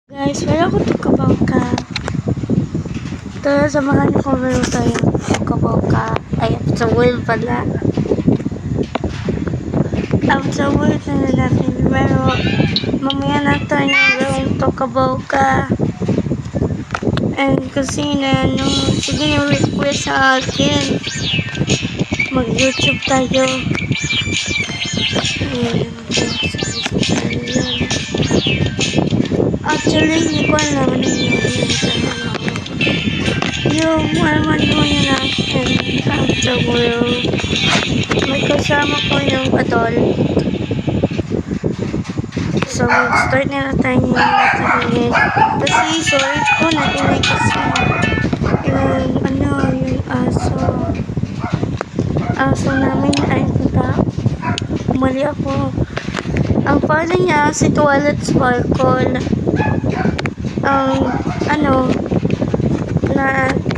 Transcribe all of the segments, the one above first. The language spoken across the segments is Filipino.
Guys, wala ko tukabangka. Tara, samahan niyo ko meron tayo tukabangka. Ay, apsawil pala. Apsawil na natin. Pero, mamaya na tayo meron tukabangka. And kasi na, sige yung request sa akin. Mag-YouTube tayo. Actually, hindi ko alam ano yung malaman mo yun natin after world. May kasama ko yung adult. So, mag-start na tayo yung sabihin. Kasi, sorry ko na inay kasi yung aso. Aso namin ay puta. Mali ako. Ang pangalan niya, si Twilight Sparkle.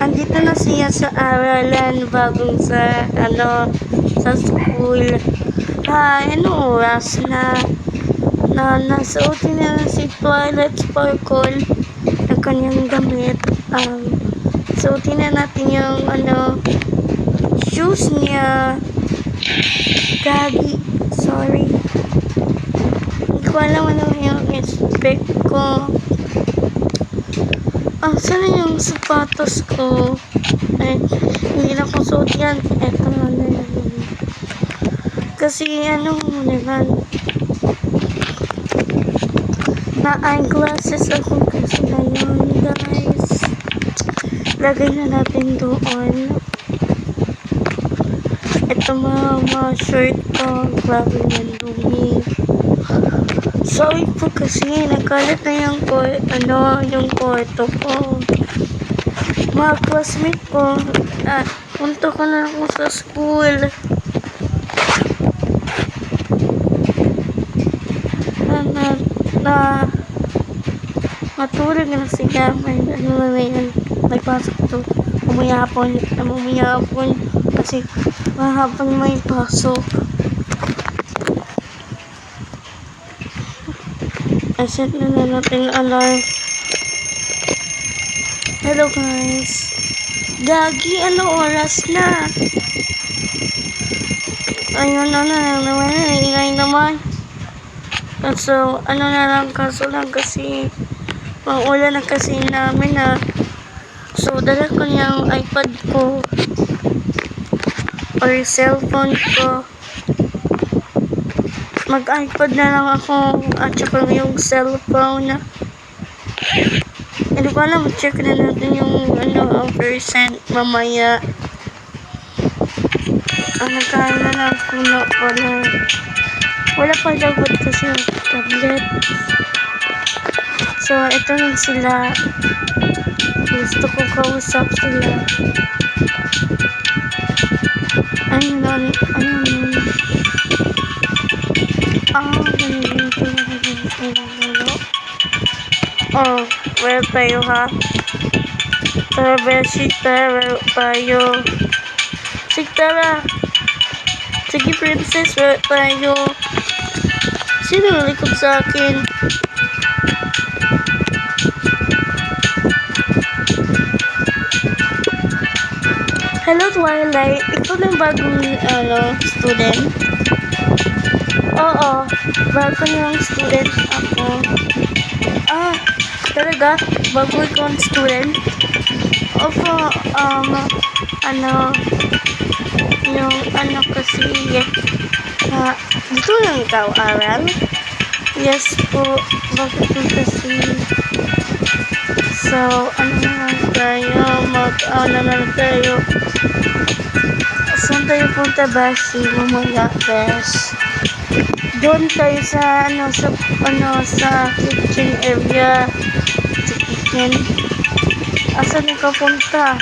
Andito na siya sa aralan bagong sa school. Anong oras na nasuotin na si Twilight Sparkle ang kanyang damit. Suotin na natin yung shoes niya. Gagi, sorry. Hindi ko alam ano yung expect ko. Saan na yung sapatos ko? Ay, hindi na ko suot yan. Eto na yan. Kasi naman, na-eyeglasses ako kasi ngayon, guys. Lagay na natin doon. Ito mga shirt ko. Grabe yung dumi. Sorry po kasi nagkalat na yung kwarto ko. Mga classmate ko, punta ko na ako sa school. Matulog na sila. May pasok to. Umiyapon. Kasi mahabang may pasok. Aset na natin alarm. Hello guys. Gagi, oras na? Ayun naman, ingay naman. So, kaso lang kasi maulan na kasi namin So, dala ko yung iPad ko or cellphone ko. Mag-iPad na lang ako at saka yung cellphone. Hindi ko alam, check na natin yung percent mamaya. Nagkain na lang ako na wala pa dapat kasi yung tablet. So, ito lang sila. Gusto ko kausap sila. Well tayo ha. Tara, beshi, well tayo. Tara. Sige, princess, well tayo. Sino nalikod sa akin? Hello, Twilight. Ikaw lang bagong student? Oo, bago yung student ako. Talaga? Bago ikong student? Opo, kasi, dito lang ikaw aral? Yes po, bakit po kasi? So, tayo? Saan tayo punta ba? Mamaya, bes. Doon tayo sa kitchen area. Sa kitchen. Asan ka punta?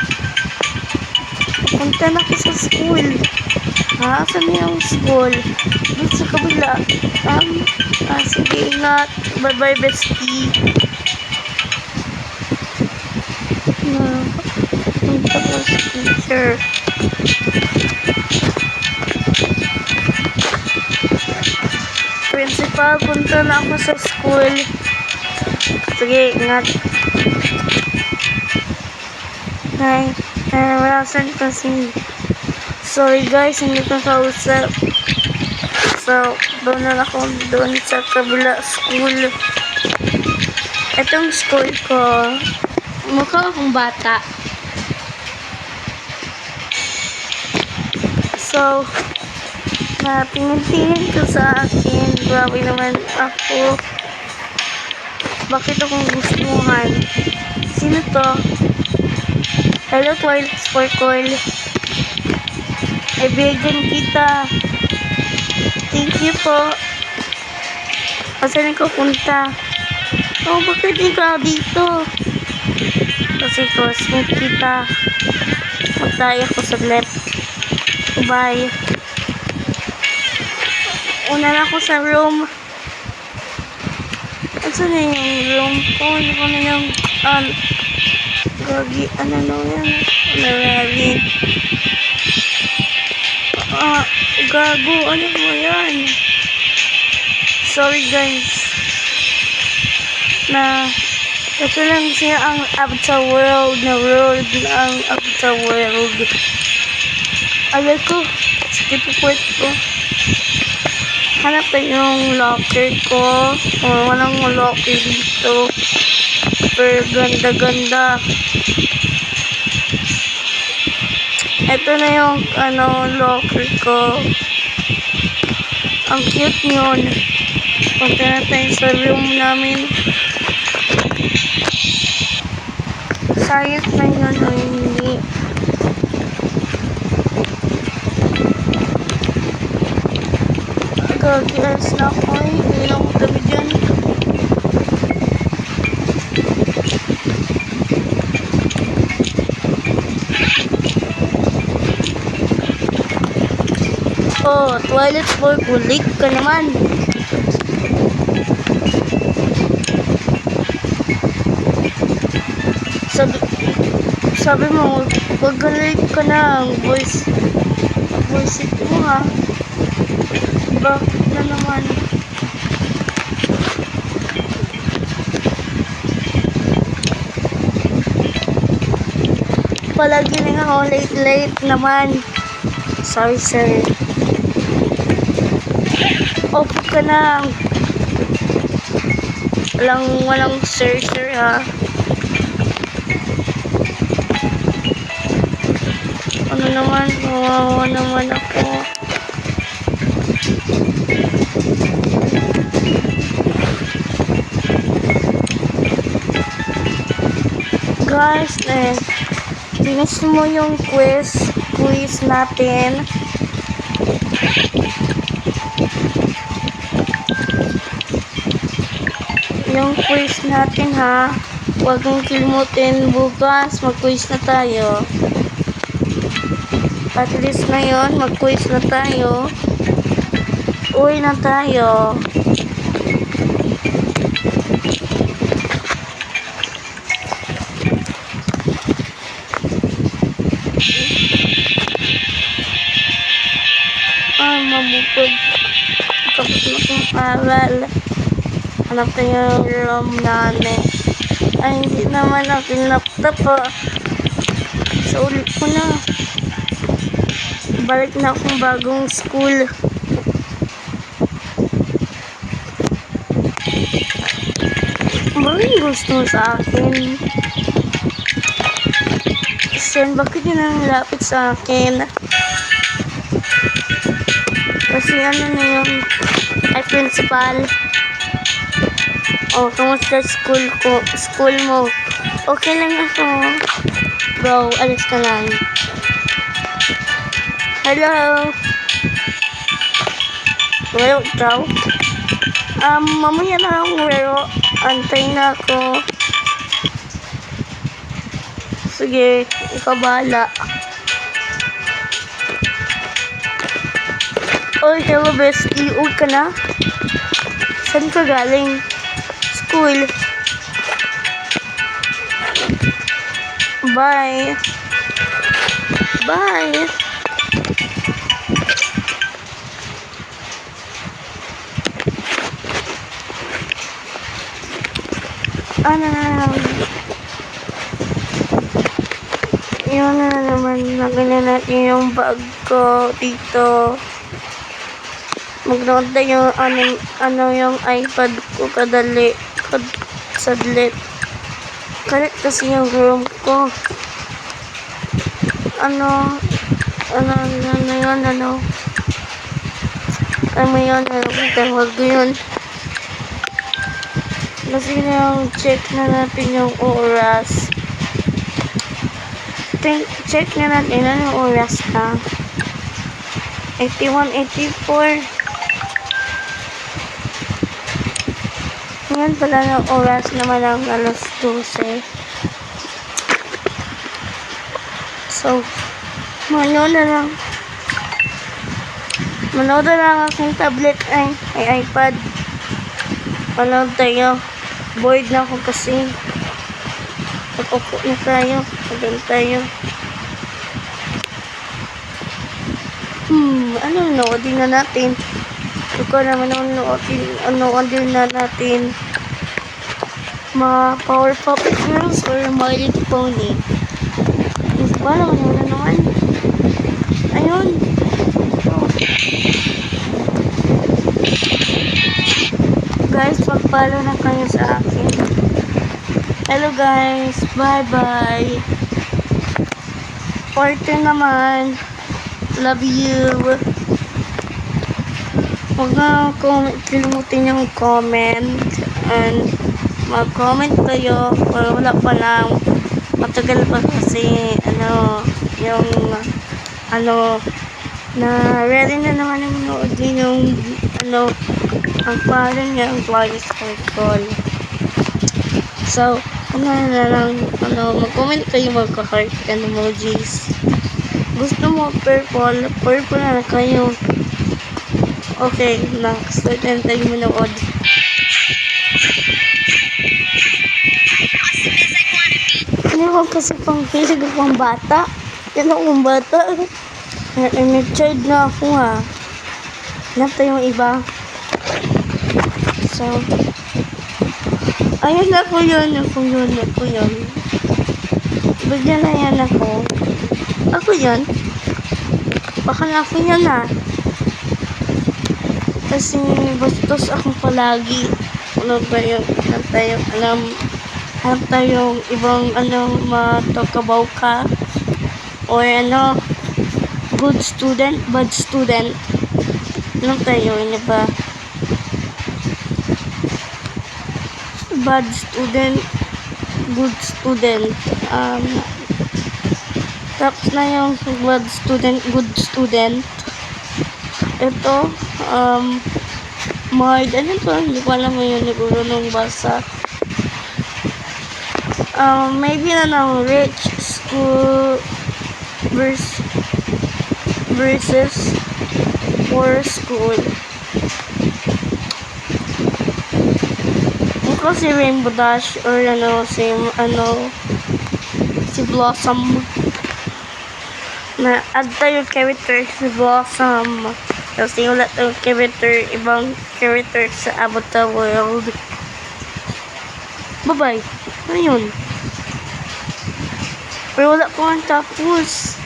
Punta na ako sa school. Asan yung school? Doon sa kabila. Sige, ingat. Bye-bye, bestie. Punta ko sa teacher. Principal, punta na ako sa school. Sige, ingat. Nay, narasan kasi. Sorry guys, hindi ko kausap. So, doon na ako doon sa kabila school. Itong school ko, mukha akong bata. So, tingin ko sa akin. Grabe naman ako. Bakit akong gustuhan? Sino to? Hello, Twilight Sparkle. Ibigan kita. Thank you po. Saan ko punta? Oh, bakit ikaw dito? Kasi classmate kita. Magtayo ko saglit. Bye. Una na ako sa room. Saan na yung room ko? Ano ko na yung gagi, ano yan? Narari. Gago, ano mo yan? Sorry guys. Ito lang siya ang Avatar World ang Avatar World. Alay ko, sige po ko. Hanap pa yung locker ko. Walang locker dito. Super ganda-ganda. Ito na yung locker ko. Ang cute yun. Punta na tayo sa room namin. Sayot na yun o hindi. Gagilas na ako eh. Hindi na ako tabi dyan. Oh, Twilight Sparkle, late ka naman. Sabi mo, pag-late ka na, voice it mo ha. Bakit na naman? Palagi na nga ako late naman. Sorry sir. Opo ka na. Walang sir ha. Ano naman, kawawa naman ako. Guys, tinis mo yung quiz natin. Yung quiz natin ha. Huwag mong kilimutin bukas. Mag-quiz na tayo. At least ngayon, mag-quiz na tayo. Uwi na tayo. Mabukod. Tapos na kong aral. Hanap na yung room namin. Ay, hindi naman aking laptop ha. Sa ulit ko na. Balik na akong bagong school. Maraming gusto sa akin. Sen, bakit yun ang lapit sa akin? Kasi ano na yung principal. Oh, kamusta school mo? Okay lang ako. Bro, alis ka lang. Hello. Well, ikaw? Mamaya na ako, pero antay na ako. Sige, ikaw bahala. Oy, hello bestie. Uwi ka na? Saan ka galing? School. Bye. Bye. ano na lang, yun na naman, nagana natin yung bag ko dito. Magnood na yung yung iPad ko kadali, sadlit. Kalit kasi yung room ko. Ano yun, tawag ko yun. Kasi yung check na natin yung oras. Check na natin yung oras na. 81, 84. Ngayon pala ng oras naman ang alas 12. So, manood na lang aking tablet ay iPad. Manood tayo. Bored na ako kasi. Pag-upo na tayo. Pag-upo tayo. Ano noodin na natin? Ikaw naman noodin na natin. Mga Powerpuff Girls or My Little Pony. Ba naman. Ayun. Guys, pag-follow na kayo sa akin. Hello guys. Bye-bye. Order naman. Love you. Huwag na kalimutin yung comment. And mag-comment kayo. Wala pa lang. Matagal pa kasi na ready na naman yung manood din yung ang pangalan niya ang Twilight Circle. So mag-comment kayo, magka-heart and emojis. Gusto mo purple na kayo. Okay, start na tayo manood. Ano kasi pang pilig akong bata. Yan akong bata. Child na ako ha. Hanap tayong iba. So, ayun ako yun. Bigyan na yan ako. Ako yan. Baka na ako yan ha. Kasi bastos ako palagi. Hanap tayong ibang ma-talk about ka. Or good student, bad student. Hanap tayo, ba? Bad student, good student. Tapos na yung bad student, good student. Ito, ano to? Hindi ko alam yun, siguro nung basa. Maybe rich school versus poor school. Ito si Rainbow Dash or si Blossom. Na add tayo character si Blossom. Kasi wala tayong character, ibang character sa About the World. Bye-bye. Ano yun? Pero wala ko ang tapos.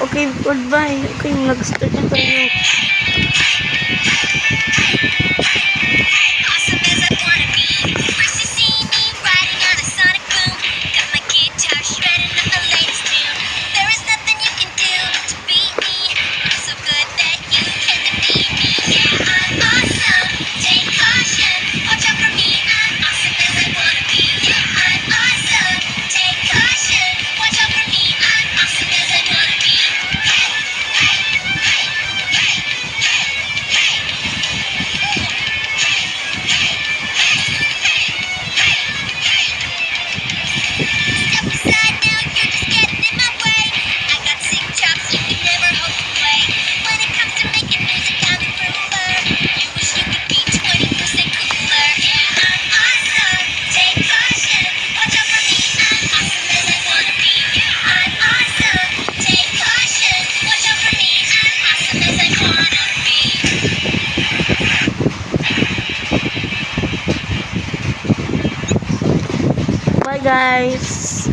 Okay, goodbye. Okay, nag-start na tayo. Bye guys!